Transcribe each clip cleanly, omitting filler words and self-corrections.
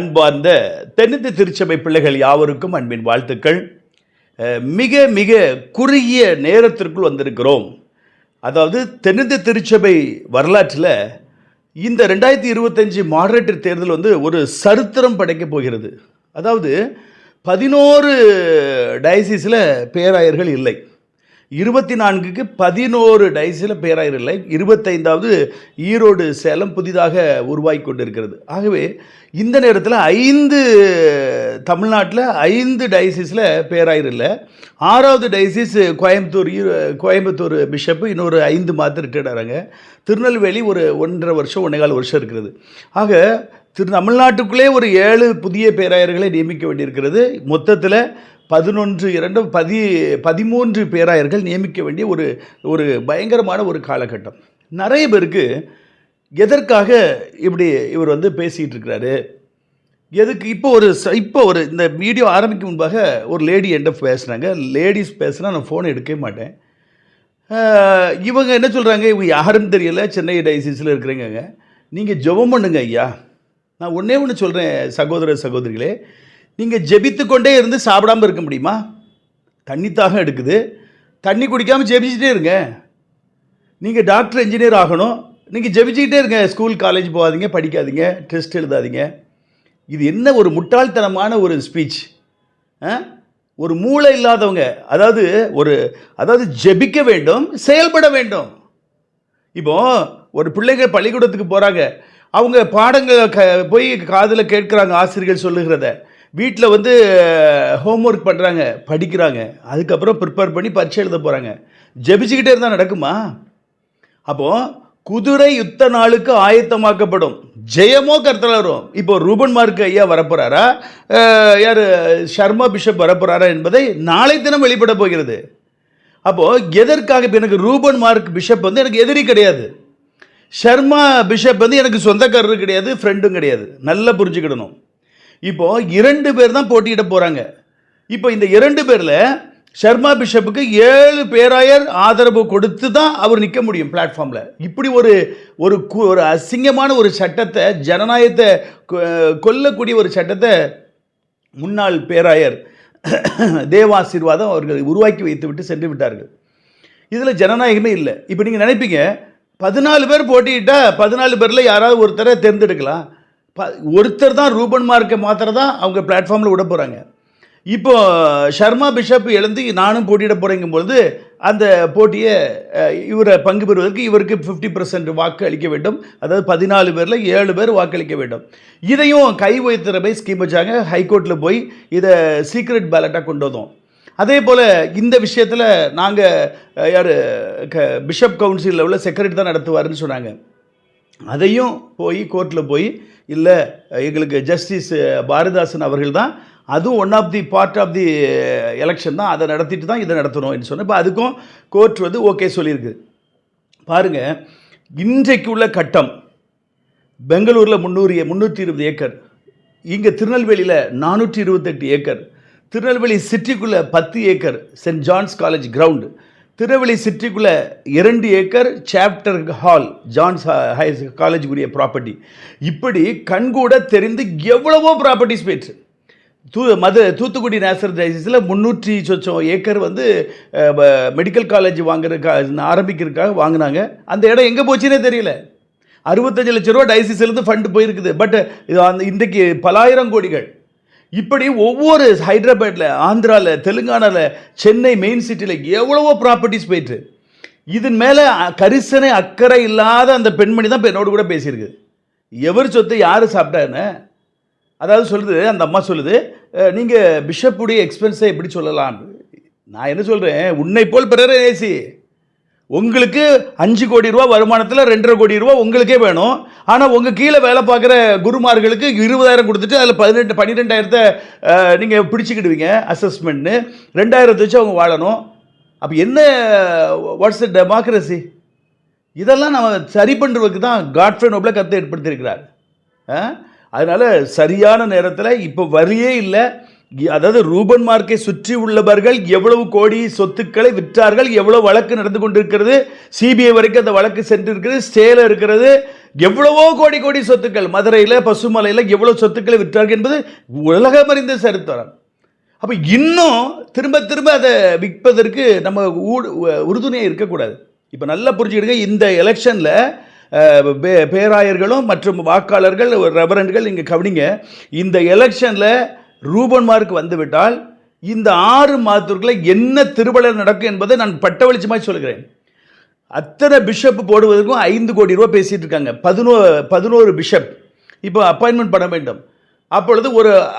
அன்பார்ந்த தென்னிந்திய திருச்சபை பிள்ளைகள் யாவருக்கும் அன்பின் வாழ்த்துக்கள். மிக மிக குறுகிய நேரத்திற்குள் வந்திருக்கிறோம். அதாவது தென்னிந்திய திருச்சபை வரலாற்றில் இந்த 2025 மாடரேட்டர் தேர்தல் ஒரு சரித்திரம் படைக்கப் போகிறது. அதாவது 11 டயசிஸில் பேராயர்கள் இல்லை, 24க்கு 11 டயசிஸில் பேராயர் இல்லை, 25வது ஈரோடு சேலம் புதிதாக உருவாகி கொண்டிருக்கிறது. ஆகவே இந்த நேரத்தில் 5 தமிழ்நாட்டில் 5 டயசிஸில் பேராயர் இல்லை. 6வது டயசிஸ் கோயம்புத்தூர் பிஷப்பு, இன்னொரு 5 மாதம் ரிட்டையர்ட் ஆகிறாங்க. திருநெல்வேலி ஒரு 1.5 வருஷம் 1.25 வருஷம் இருக்கிறது. ஆக தமிழ்நாட்டுக்குள்ளே ஒரு 7 புதிய பேராயர்களை நியமிக்க வேண்டியிருக்கிறது. மொத்தத்தில் 13 பேராயர்கள் நியமிக்க வேண்டிய ஒரு பயங்கரமான ஒரு காலகட்டம். நிறைய பேருக்கு எதற்காக இப்படி இவர் பேசிகிட்டு இருக்கிறாரு, எதுக்கு இப்போ ஒரு இந்த வீடியோ ஆரம்பிக்கும் முன்பாக ஒரு லேடி என்கிட்ட பேசுகிறாங்க. லேடிஸ் பேசுனா நான் ஃபோனை எடுக்கவே மாட்டேன். இவங்க என்ன சொல்கிறாங்க, இவங்க யாருன்னு தெரியல, சென்னை டயசிஸில் இருக்கிறீங்க, நீங்கள் ஜெபம் பண்ணுங்க ஐயா. நான் ஒன்றே ஒன்று சொல்கிறேன் சகோதர சகோதரிகளே, நீங்கள் ஜெபித்து கொண்டே இருந்து சாப்பிடாமல் இருக்க முடியுமா? தண்ணி தாகம் எடுக்குது, தண்ணி குடிக்காமல் ஜெபிச்சுட்டே இருங்க. நீங்கள் டாக்டர் இன்ஜினியர் ஆகணும், நீங்கள் ஜெபிச்சுக்கிட்டே இருங்க. ஸ்கூல் காலேஜ் போகாதீங்க, படிக்காதீங்க, டெஸ்ட் எழுதாதீங்க. இது என்ன ஒரு முட்டாள்தனமான ஒரு ஸ்பீச். ஒரு மூளை இல்லாதவங்க, அதாவது ஜெபிக்க வேண்டும், செயல்பட வேண்டும். இப்போ ஒரு பிள்ளைங்க பள்ளிக்கூடத்துக்கு போகிறாங்க, அவங்க பாடங்கள் போய் காதில் கேட்குறாங்க, ஆசிரியர்கள் சொல்லுகிறத வீட்டில் ஹோம்ஒர்க் பண்ணுறாங்க, படிக்கிறாங்க, அதுக்கப்புறம் ப்ரிப்பேர் பண்ணி பரீட்சை எழுத போகிறாங்க. ஜெபிச்சுக்கிட்டே இருந்தால் நடக்குமா? அப்போது குதிரை யுத்த நாளுக்கு ஆயத்தமாக்கப்படும், ஜெயமோ கர்த்தர் வரும். இப்போ ரூபன் மார்க் ஐயா வரப்போகிறாரா, யார் ஷர்மா பிஷப் வரப்போகிறாரா என்பதை நாளை தினம் வெளிப்பட போகிறது. அப்போது எதற்காக? இப்போ எனக்கு ரூபன் மார்க் பிஷப் எனக்கு எதிரி கிடையாது, ஷர்மா பிஷப் எனக்கு சொந்தக்காரரும் கிடையாது, ஃப்ரெண்டும் கிடையாது. நல்லா புரிஞ்சுக்கிடணும். இப்போது 2 பேர் தான் போட்டியிட போகிறாங்க. இப்போ இந்த 2 பேரில் ஷர்மா பிஷப்புக்கு 7 பேராயர் ஆதரவு கொடுத்து தான் அவர் நிற்க முடியும் பிளாட்ஃபார்மில். இப்படி ஒரு அசிங்கமான ஒரு சட்டத்தை, ஜனநாயகத்தை கொல்லக்கூடிய ஒரு சட்டத்தை முன்னாள் பேராயர் தேவாசீர்வாதம் அவர்கள் உருவாக்கி வைத்து விட்டு சென்று விட்டார்கள். இதில் ஜனநாயகமே இல்லை. இப்போ நீங்கள் நினைப்பீங்க 14 பேர் போட்டியிட்டால் 14 பேரில் யாராவது ஒருத்தரை தேர்ந்தெடுக்கலாம். ஒருத்தர் தான் ரூபன் மார்க்கை மாத்திரம் தான் அவங்க பிளாட்ஃபார்மில் விட போகிறாங்க. இப்போ ஷர்மா பிஷப் எழுந்து நானும் போட்டியிட போகிறேங்கும்பொழுது அந்த போட்டியை இவரை பங்கு பெறுவதற்கு இவருக்கு 50% வாக்கு அளிக்க வேண்டும். அதாவது 14 பேரில் 7 பேர் வாக்களிக்க வேண்டும். இதையும் கை வைத்திரமை ஸ்கீம் வச்சாங்க. ஹைகோர்ட்டில் போய் இதை சீக்ரெட் பேலட்டாக கொண்டு வந்தோம். அதே போல் இந்த விஷயத்தில் நாங்கள் பிஷப் கவுன்சிலில் உள்ள செக்ரட்டரி தான் நடத்துவாருன்னு சொன்னாங்க. அதையும் போய் கோர்ட்டில் போய் இல்லை, எங்களுக்கு ஜஸ்டிஸ் பாரதிதாசன் அவர்கள் தான், அதுவும் one of the part of the election தான், அதை நடத்திட்டு தான் இதை நடத்தணும்னு சொன்னேன். இப்போ அதுக்கும் கோர்ட் ஓகே சொல்லியிருக்கு. பாருங்கள், இன்றைக்கு உள்ள கட்டம் பெங்களூரில் 320 ஏக்கர், இங்கே திருநெல்வேலியில் 428 ஏக்கர், திருநெல்வேலி சிட்டிக்குள்ளே 10 acre saint John's college ground, Tirunelveli சிட்டிக்குள்ளே 2 ஏக்கர் சாப்டர் ஹால் ஜான்ஸ் காலேஜுக்குரிய ப்ராப்பர்ட்டி. இப்படி கண்கூட தெரிந்து எவ்வளவோ ப்ராப்பர்ட்டிஸ் போயிடுச்சு. தூத்துக்குடி நேஷனல் டயசிஸில் 300 ஏக்கர் மெடிக்கல் காலேஜ் ஆரம்பிக்கிறதுக்காக வாங்கினாங்க. அந்த இடம் எங்கே போச்சுன்னே தெரியல. 65 லட்ச ரூபா டயசிஸ்லேருந்து ஃபண்டு போயிருக்குது. பட் இன்றைக்கு பலாயிரம் கோடிகள். இப்படி ஒவ்வொரு ஹைதராபாத்தில், ஆந்திராவில், தெலுங்கானாவில், சென்னை மெயின் சிட்டியில் எவ்வளவோ ப்ராப்பர்ட்டிஸ் போயிட்டு, இதன் மேலே கரிசனை அக்கறை இல்லாத அந்த பெண்மணி தான் இப்போ என்னோடு கூட பேசியிருக்கு. எவர் சொத்தை யார் சாப்பிட்டான்னு அதாவது சொல்லுது, அந்த அம்மா சொல்லுது, நீங்கள் பிஷப்புடைய எக்ஸ்பென்ஸை எப்படி சொல்லலாம்? நான் என்ன சொல்கிறேன், உன்னை போல் பிறரை நேசி. உங்களுக்கு 5 கோடி ரூபா வருமானத்தில் 2.5 கோடி ரூபா உங்களுக்கே வேணும். ஆனால் உங்கள் கீழே வேலை பார்க்குற குருமார்களுக்கு 20,000 கொடுத்துட்டு அதில் 12,000 நீங்கள் பிடிச்சிக்கிடுவீங்க அசஸ்மெண்ட்னு. 2,000 வச்சு அவங்க வாழணும். அப்போ என்ன, வாட்ஸ் த டெமோக்ரஸி? இதெல்லாம் நம்ம சரி பண்ணுறதுக்கு தான் காட்ஃப்ரே நோபலை கருத்தை ஏற்படுத்தியிருக்கிறார். அதனால் சரியான நேரத்தில் இப்போ வரியே இல்லை. அதாவது ரூபன் மார்க்கை சுற்றி உள்ளவர்கள் எவ்வளவு கோடி சொத்துக்களை விற்றார்கள், எவ்வளவு வழக்கு நடந்து கொண்டிருக்கிறது, சிபிஐ வரைக்கும் அந்த வழக்கு சென்றிருக்கிறது, ஸ்டேல இருக்கிறது. எவ்வளவோ கோடி கோடி சொத்துக்கள், மதுரையில் பசுமலையில் எவ்வளோ சொத்துக்களை விற்றார்கள் என்பது உலகமறிந்த சரித்திரம். அப்போ இன்னும் திரும்ப திரும்ப அதை விற்பதற்கு நம்ம உறுதுணையாக இருக்கக்கூடாது. இப்போ நல்லா புரிஞ்சுக்கிடுங்க, இந்த எலெக்ஷனில் பேராயர்களும் மற்றும் வாக்காளர்கள் ரெவரண்ட்கள் இங்கே கவனிங்க, இந்த எலெக்ஷனில் ரூபன் மார்க் வந்துவிட்டால் இந்த 6 மாதத்துக்குள்ள என்ன திருவள்ளல் நடக்கும் என்பதை நான் பட்ட வெளிச்சமாக சொல்கிறேன். அத்தனை பிஷப் போடுவதற்கும் 5 கோடி ரூபா பேசிட்டு இருக்காங்க. 11 பிஷப் இப்போ அப்பாயின்மெண்ட் பண்ண வேண்டும். அப்பொழுது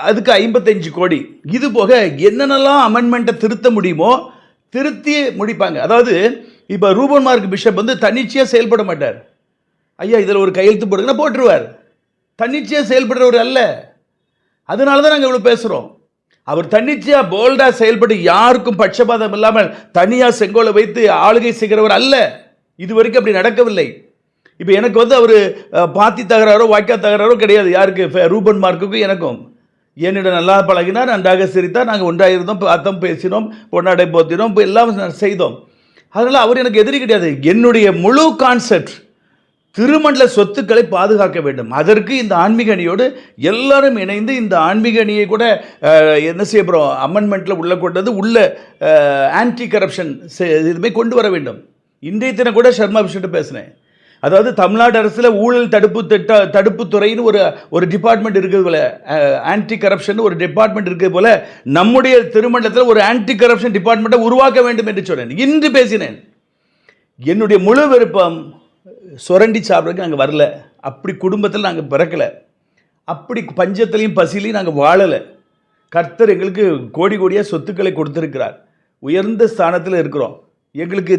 அதுக்கு 55 கோடி. இது போக என்னென்னலாம் அமெண்ட்மெண்ட்டை திருத்த முடியுமோ திருத்தி முடிப்பாங்க. அதாவது இப்போ ரூபன் மார்க் பிஷப் வந்து தன்னிச்சையாக செயல்பட மாட்டார். ஐயா இதில் ஒரு கையெழுத்து போடுங்கன்னா போட்டுருவார். தன்னிச்சையாக செயல்படுறவர் அல்ல. அதனால தான் நாங்கள் இவ்வளோ பேசுகிறோம். அவர் தன்னிச்சையாக போல்டாக செயல்பட்டு யாருக்கும் பட்சபாதம் இல்லாமல் தனியாக செங்கோலை வைத்து ஆளுகை செய்கிறவர் அல்ல. இது வரைக்கும் அப்படி நடக்கவில்லை. இப்போ எனக்கு வந்து அவர் பாத்தி தகராறோ வாய்க்கா தகராறோ கிடையாது. யாருக்கு? ரூபன் மார்க்குக்கும் எனக்கும். என்னிடம் நல்லா பழகினார், நன்றாக சிரித்தார், நாங்கள் ஒன்றாக இருந்தோம், பார்த்தோம், பேசினோம், பொன்னாடை போத்தினோம், இப்போ எல்லாம் செய்தோம். அதனால் அவர் எனக்கு எதிரி கிடையாது. என்னுடைய முழு கான்செப்ட் திருமண்டல சொத்துக்களை பாதுகாக்க வேண்டும். அதற்கு இந்த ஆன்மீக அணியோடு எல்லாரும் இணைந்து இந்த ஆன்மீக அணியை கூட என்ன செய்ய போகிறோம், அமெண்ட்மெண்ட்டில் உள்ள கொண்டது உள்ள ஆன்டி கரப்ஷன் இதுமே கொண்டு வர வேண்டும். இன்றைய தினம் கூட சர்மா பிஷப்ட்ட பேசினேன். அதாவது தமிழ்நாடு அரசில் ஊழல் தடுப்பு துறைன்னு ஒரு டிபார்ட்மெண்ட் இருக்குது போல, ஆன்டி கரப்ஷன் ஒரு டிபார்ட்மெண்ட் இருக்குது போல, நம்முடைய திருமண்டலத்தில் ஒரு ஆன்டி கரப்ஷன் டிபார்ட்மெண்ட்டை உருவாக்க வேண்டும் என்று சொன்னேன். இன்று பேசினேன். என்னுடைய முழு விருப்பம் சுரண்டி சாப்பிட்றதுக்கு நாங்கள் வரல. அப்படி குடும்பத்தில் நாங்கள் பிறக்கலை. அப்படி பஞ்சத்திலையும் பசிலையும் நாங்கள் வாழலை. கர்த்தர் எங்களுக்கு கோடி கோடியாக சொத்துக்களை கொடுத்துருக்கிறார். உயர்ந்த ஸ்தானத்தில் இருக்கிறோம். எங்களுக்கு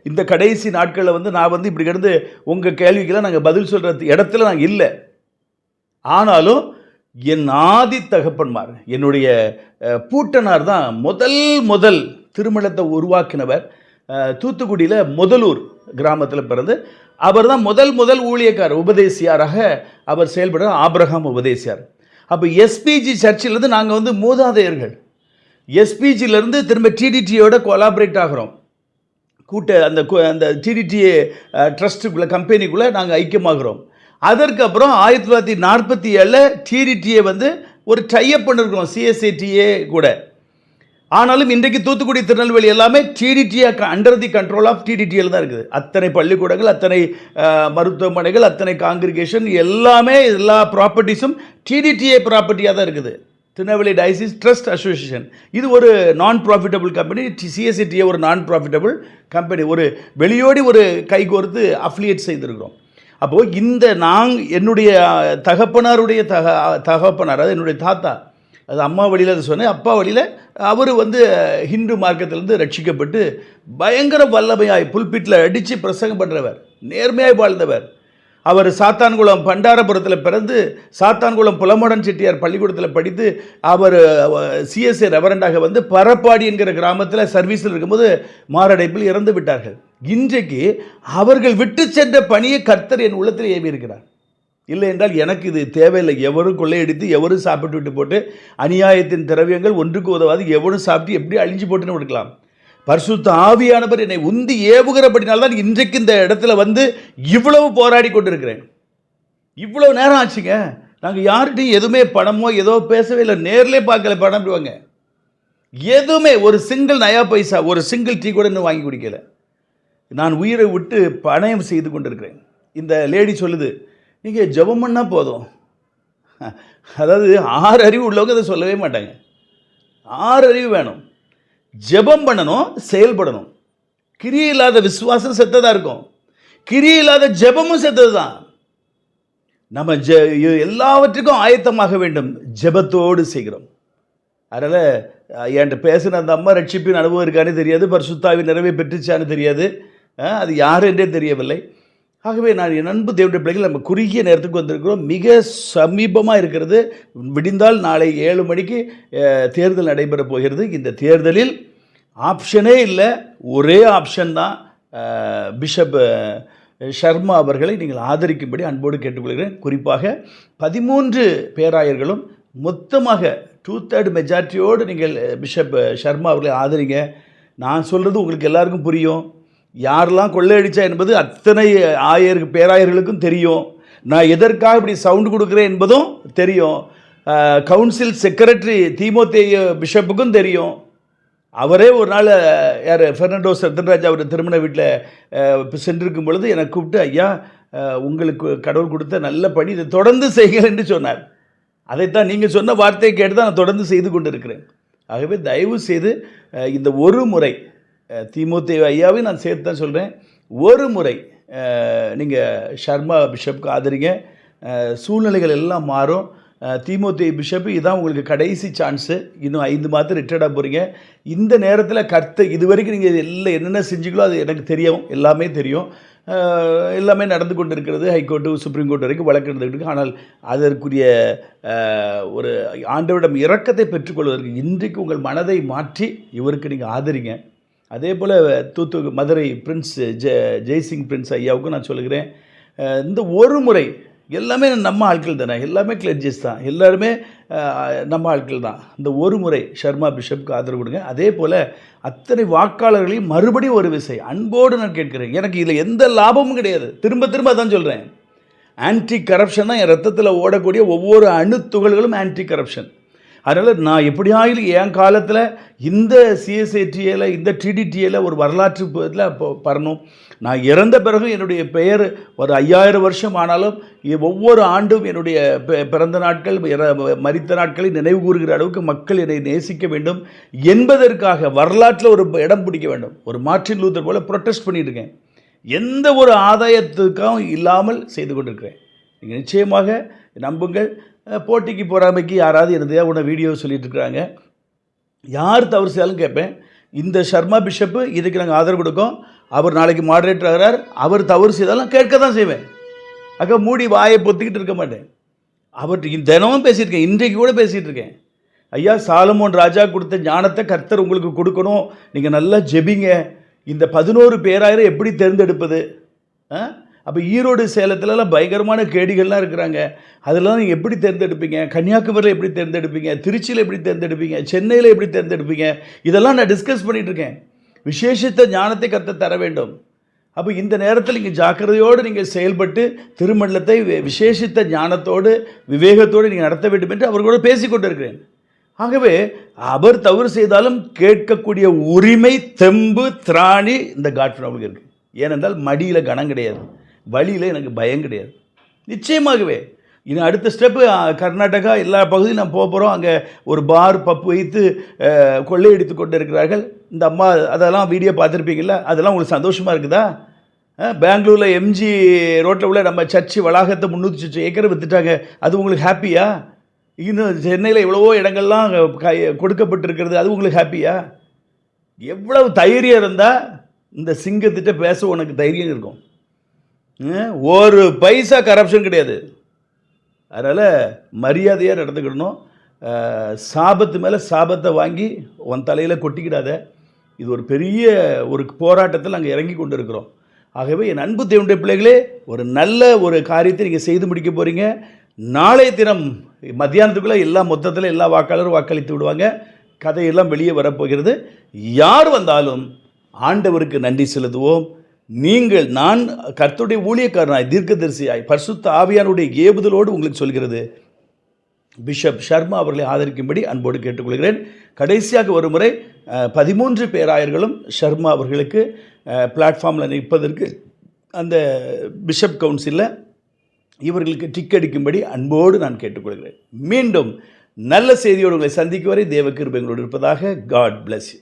இந்த கடைசி நாட்களில் வந்து நான் வந்து இப்படி கிடந்து உங்கள் கேள்விக்கெல்லாம் நாங்கள் பதில் சொல்கிற இடத்துல நாங்கள் இல்லை. ஆனாலும் என் ஆதி தகப்பன்மார், என்னுடைய பூட்டனார் தான் முதல் திருமணத்தை உருவாக்கினவர். தூத்துக்குடியில் முதலூர் கிராமத்தில் பிறந்து அவர் தான் முதல் ஊழியக்காரர், உபதேசியாராக அவர் செயல்படுற ஆபிரகாம் உபதேசியார். அப்போ எஸ்பிஜி சர்ச்சிலேருந்து நாங்கள் வந்து மூதாதையர்கள். எஸ்பிஜியிலேருந்து திரும்ப டிடிடியோட கொலாபரேட் ஆகிறோம். அந்த டிடிடிஏ ட்ரஸ்ட்டுக்குள்ளே கம்பெனிக்குள்ளே நாங்கள் ஐக்கியமாகிறோம். அதற்கப்புறம் 1947 டிடிடிஏ வந்து ஒரு டைப் பண்ணிருக்கிறோம் சிஎஸ்ஐடிஏ கூட. ஆனாலும் இன்றைக்கு தூத்துக்குடி திருநெல்வேலி எல்லாமே TDTA under the control of டிடிடிஏல தான் இருக்குது. அத்தனை பள்ளிக்கூடங்கள், அத்தனை மருத்துவமனைகள், அத்தனை காங்கிரிகேஷன் எல்லாமே எல்லா ப்ராப்பர்ட்டிஸும் டிடிடிஏ ப்ராப்பர்ட்டியாக தான் இருக்குது. திருநெல்வேலி டயசிஸ் ட்ரஸ்ட் அசோசியேஷன் இது ஒரு நான் ப்ராஃபிட்டபிள் கம்பெனி. சிஎஸ்சிடிஏ ஒரு நான் ப்ராஃபிட்டபிள் கம்பெனி. ஒரு வெளியோடி ஒரு கைகோர்த்து அஃபிலியேட் செய்திருக்கிறோம். அப்போது என்னுடைய தகப்பனாருடைய தகப்பனார், அது என்னுடைய தாத்தா, அது அம்மா வழியில் அது சொன்னேன். அப்பா வழியில் அவர் வந்து ஹிந்து மார்க்கத்திலேருந்து ரட்சிக்கப்பட்டு பயங்கர வல்லமையாய் புல்பிட்டில் அடித்து பிரசங்கம் பண்ணுறவர், நேர்மையாய் வாழ்ந்தவர். அவர் சாத்தான்குளம் பண்டாரபுரத்தில் பிறந்து சாத்தான்குளம் புலமோடன் செட்டியார் பள்ளிக்கூடத்தில் படித்து அவர் சிஎஸ்ஏ ரெவரண்டாக வந்து பரப்பாடி என்கிற கிராமத்தில் சர்வீஸில் இருக்கும்போது மாரடைப்பில் இறந்து விட்டார்கள். இன்றைக்கு அவர்கள் விட்டு சென்ற பணியை கர்த்தர் என் உள்ளத்தில் ஏவி இருக்கிறார். இல்லை என்றால் எனக்கு இது தேவையில்லை. எவரும் கொள்ளையடித்து எவரும் சாப்பிட்டு விட்டு போட்டு அநியாயத்தின் திரவியங்கள் ஒன்றுக்கு உதவாது எவரும் சாப்பிட்டு எப்படி அழிஞ்சு போட்டுன்னு கொடுக்கலாம். பரிசுத்த ஆவியானவர் என்னை உந்தி ஏவுகிறபடினால்தான் இன்றைக்கு இந்த இடத்துல வந்து இவ்வளவு போராடி கொண்டிருக்கிறேன். இவ்வளவு நேரம் ஆச்சுங்க. நாங்கள் யார்கிட்டையும் எதுவுமே பணமோ ஏதோ பேசவே இல்லை. நேரிலே பார்க்கல. பணம் விடுவாங்க எதுவுமே ஒரு சிங்கிள் நயா பைசா, ஒரு சிங்கிள் டீ கூட இன்னும் வாங்கி குடிக்கல. நான் உயிரை விட்டு பணயம் செய்து கொண்டிருக்கிறேன். இந்த லேடி சொல்லுது, நீங்கள் ஜெபம் பண்ணால் போதும். அதாவது 6 அறிவு உள்ளவங்க அதை சொல்லவே மாட்டாங்க. 6 அறிவு வேணும். ஜெபம் பண்ணணும், செயல்படணும். கிரியை இல்லாத விசுவாசம் செத்ததாக இருக்கும். கிரியை இல்லாத ஜெபமும் செத்தது தான். நம்ம எல்லாவற்றுக்கும் ஆயத்தமாக வேண்டும். ஜெபத்தோடு செய்கிறோம். அதனால் என்கிட்ட பேசின அந்த அம்மா ரட்சிப்பின் அனுபவம் இருக்கானே தெரியாது, பரிசுத்தாவின் நிறைவே பெற்றுச்சான்னு தெரியாது, அது யார் என்றே தெரியவில்லை. ஆகவே நான் என் அன்பு தேவனுடைய பிள்ளைகள், நம்ம குறுகிய நேரத்துக்கு வந்திருக்கிறோம். மிக சமீபமாக இருக்கிறது. விடிந்தால் நாளை 7 மணிக்கு தேர்தல் நடைபெற போகிறது. இந்த தேர்தலில் ஆப்ஷனே இல்லை, ஒரே ஆப்ஷன் தான். பிஷப் ஷர்மா அவர்களை நீங்கள் ஆதரிக்கும்படி அன்போடு கேட்டுக்கொள்கிறேன். குறிப்பாக 13 பேராயர்களும் மொத்தமாக 2/3 மெஜாரிட்டியோடு நீங்கள் பிஷப் ஷர்மா அவர்களை ஆதரிங்க. நான் சொல்கிறது உங்களுக்கு எல்லாருக்கும் புரியும். யாரெல்லாம் கொள்ளையடிச்சா என்பது அத்தனை பேராயர்களுக்கும் தெரியும். நான் எதற்காக இப்படி சவுண்டு கொடுக்குறேன் என்பதும் தெரியும். கவுன்சில் செக்ரட்டரி தீமோத்தேயு பிஷப்புக்கும் தெரியும். அவரே ஒரு நாள் யார் பெர்னாண்டோ சத்தன்ராஜ் அவர் திருமண வீட்டில் சென்றிருக்கும் பொழுது என்னை கூப்பிட்டு, ஐயா உங்களுக்கு கடவுள் கொடுத்த நல்ல பணி, இதை தொடர்ந்து செய்யுங்கள் என்று சொன்னார். அதைத்தான் நீங்கள் சொன்ன வார்த்தையை கேட்டு தான் நான் தொடர்ந்து செய்து கொண்டு இருக்கிறேன். ஆகவே தயவு செய்து இந்த ஒரு முறை தீமோத்தேயு ஐயாவை நான் சேர்த்து தான் சொல்கிறேன், ஒரு முறை நீங்கள் ஷர்மா பிஷப்புக்கு ஆதரிங்க. சூழ்நிலைகள் எல்லாம் மாறும். தீமோத்தேயு பிஷப்பு இதான் உங்களுக்கு கடைசி சான்ஸு. இன்னும் 5 மாதம் ரிட்டையர்டாக போகிறீங்க. இந்த நேரத்தில் கர்த்தர் இது வரைக்கும் நீங்கள் எல்லாம் என்னென்ன செஞ்சீங்களோ அது எனக்கு தெரியும், எல்லாமே தெரியும். எல்லாமே நடந்து கொண்டு இருக்கிறது. ஹைகோர்ட்டு சுப்ரீம் கோர்ட் வரைக்கும் வழக்கு நடந்துகிட்டு இருக்கு. ஆனால் அதற்குரிய ஒரு ஆண்டவரிடம் இரக்கத்தை பெற்றுக்கொள்வதற்கு இன்றைக்கு உங்கள் மனதை மாற்றி இவருக்கு நீங்கள் ஆதரிங்க. அதே போல் மதுரை பிரின்ஸ் ஜெய்சிங் பிரின்ஸ் ஐயாவுக்கும் நான் சொல்லுகிறேன், இந்த ஒரு முறை எல்லாமே நம்ம ஆட்கள் தானே, எல்லாமே கிளர்ஜிஸ் தான், எல்லாருமே நம்ம ஆட்கள் தான். இந்த ஒரு முறை ஷர்மா பிஷப்புக்கு ஆதரவு கொடுங்க. அதே போல் அத்தனை வாக்காளர்களையும் மறுபடியும் ஒரு விசை அன்போடு நான் கேட்குறேன். எனக்கு இதில் எந்த லாபமும் கிடையாது. திரும்ப திரும்ப அதான் சொல்கிறேன். ஆன்டி கரப்ஷன் தான் என் ரத்தத்தில் ஓடக்கூடிய ஒவ்வொரு அணுத்துகள்களும் ஆன்டி கரப்ஷன். அதனால் நான் எப்படியாயிலும் என் காலத்தில் இந்த சிஎஸ்ஐடிஏல இந்த டிடிடிஏல ஒரு வரலாற்று இதில் பரணும். நான் இறந்த பிறகு என்னுடைய பெயர் ஒரு 5000 வருஷம் ஆனாலும் ஒவ்வொரு ஆண்டும் என்னுடைய பிறந்த நாட்கள் மரித்த நாட்களை நினைவு கூறுகிற அளவுக்கு மக்கள் என்னை நேசிக்க வேண்டும் என்பதற்காக வரலாற்றில் ஒரு இடம் பிடிக்க வேண்டும். ஒரு மார்ட்டின் லூத்தர் போல் ப்ரொட்டஸ்ட் பண்ணிட்டு இருக்கேன். எந்த ஒரு ஆதாயத்துக்கும் இல்லாமல் செய்து கொண்டிருக்கிறேன். நீங்கள் நிச்சயமாக நம்புங்கள். போட்டிக்கு பொறாமைக்கு யாராவது என்னதையா உன்னை வீடியோ சொல்லிட்டு இருக்கிறாங்க. யார் தவறு செய்தாலும் கேட்பேன். இந்த ஷர்மா பிஷப்பு இதுக்கு நாங்கள் ஆதரவு கொடுக்கோம், அவர் நாளைக்கு மாடரேட்டர் ஆகிறார், அவர் தவறு செய்தாலும் கேட்க தான் செய்வேன். அக்கா மூடி வாயை பொத்திக்கிட்டு இருக்க மாட்டேன். அவர்கிட்ட தினமும் பேசியிருக்கேன், இன்றைக்கு கூட பேசிகிட்டு இருக்கேன். ஐயா சாலமோன் ராஜா கொடுத்த ஞானத்தை கர்த்தர் உங்களுக்கு கொடுக்கணும், நீங்கள் நல்லா ஜெபிங்க. இந்த 11 பேராயிரம் எப்படி தேர்ந்தெடுப்பது? அப்போ ஈரோடு சேலத்துலலாம் பயங்கரமான கேடிகள்லாம் இருக்கிறாங்க. அதெல்லாம் நீங்கள் எப்படி தேர்ந்தெடுப்பீங்க? கன்னியாகுமரியில் எப்படி தேர்ந்தெடுப்பீங்க? திருச்சியில் எப்படி தேர்ந்தெடுப்பீங்க? சென்னையில் எப்படி தேர்ந்தெடுப்பீங்க? இதெல்லாம் நான் டிஸ்கஸ் பண்ணிகிட்டு இருக்கேன். விசேஷித்த ஞானத்தை கர்த்தர் தர வேண்டும். அப்போ இந்த நேரத்தில் நீங்கள் ஜாக்கிரதையோடு நீங்கள் செயல்பட்டு திருமண்டலத்தை விசேஷித்த ஞானத்தோடு விவேகத்தோடு நீங்கள் நடத்த வேண்டும் என்று அவர்களோடு பேசிக்கொண்டு இருக்கிறேன். ஆகவே அவர் தவறு செய்தாலும் கேட்கக்கூடிய உரிமை, தெம்பு, திராணி இந்த காட்ஃபரனுக்கு இருக்குது. ஏனென்றால் மடியில் கனம் கிடையாது, வழியில் எனக்கு பயம் கிடையாது. நிச்சயமாகவே இன்னும் அடுத்த ஸ்டெப்பு கர்நாடகா எல்லா பகுதியும் நான் போக போகிறோம். அங்கே ஒரு பார் பப்பு வைத்து கொள்ளையடித்து கொண்டு இருக்கிறார்கள். இந்த அம்மா அதெல்லாம் வீடியோ பார்த்துருப்பீங்கள, அதெல்லாம் உங்களுக்கு சந்தோஷமாக இருக்குதா? பெங்களூரில் எம்ஜி ரோட்டில் உள்ள நம்ம சர்ச்சு வளாகத்தை 300 ஏக்கர் விற்றுட்டாங்க, அது உங்களுக்கு ஹாப்பியா? இன்னும் சென்னையில் எவ்வளவோ இடங்கள்லாம் கொடுக்கப்பட்டிருக்கிறது, அது உங்களுக்கு ஹாப்பியா? எவ்வளவு தைரியம் இருந்தால் இந்த சிங்கத்திட்ட பேச உனக்கு தைரியம் இருக்கும். ஒரு பைசா கரப்ஷன் கிடையாது. அதனால் மரியாதையாக நடந்துக்கிடணும். சாபத்து மேலே சாபத்தை வாங்கி உன் தலையில் கொட்டிக்கிடாத. இது ஒரு பெரிய ஒரு போராட்டத்தில் நாங்கள் இறங்கி கொண்டு இருக்கிறோம். ஆகவே என் அன்பு தேவனுடைய பிள்ளைகளே, ஒரு நல்ல ஒரு காரியத்தை நீங்கள் செய்து முடிக்க போகிறீங்க. நாளைய தினம் மத்தியானத்துக்குள்ளே மொத்தத்தில் எல்லா வாக்காளரும் வாக்களித்து விடுவாங்க. கதையெல்லாம் வெளியே வரப்போகிறது. யார் வந்தாலும் ஆண்டவருக்கு நன்றி செலுத்துவோம். நான் கர்த்தருடைய ஊழியக்காரனாய் தீர்க்கதரிசியாய் பரிசுத்த ஆவியானுடைய ஏவுதலோடு உங்களுக்கு சொல்கிறது, பிஷப் ஷர்மா அவர்களை ஆதரிக்கும்படி அன்போடு கேட்டுக்கொள்கிறேன். கடைசியாக ஒரு முறை 13 பேராயர்களும் ஷர்மா அவர்களுக்கு பிளாட்ஃபார்மில் நிற்பதற்கு அந்த பிஷப் கவுன்சிலில் இவர்களுக்கு டிக் அடிக்கும்படி அன்போடு நான் கேட்டுக்கொள்கிறேன். மீண்டும் நல்ல செய்தியோடு உங்களை சந்திக்கும் வரை தேவ கிருபை எங்களோடு இருப்பதாக. God bless you.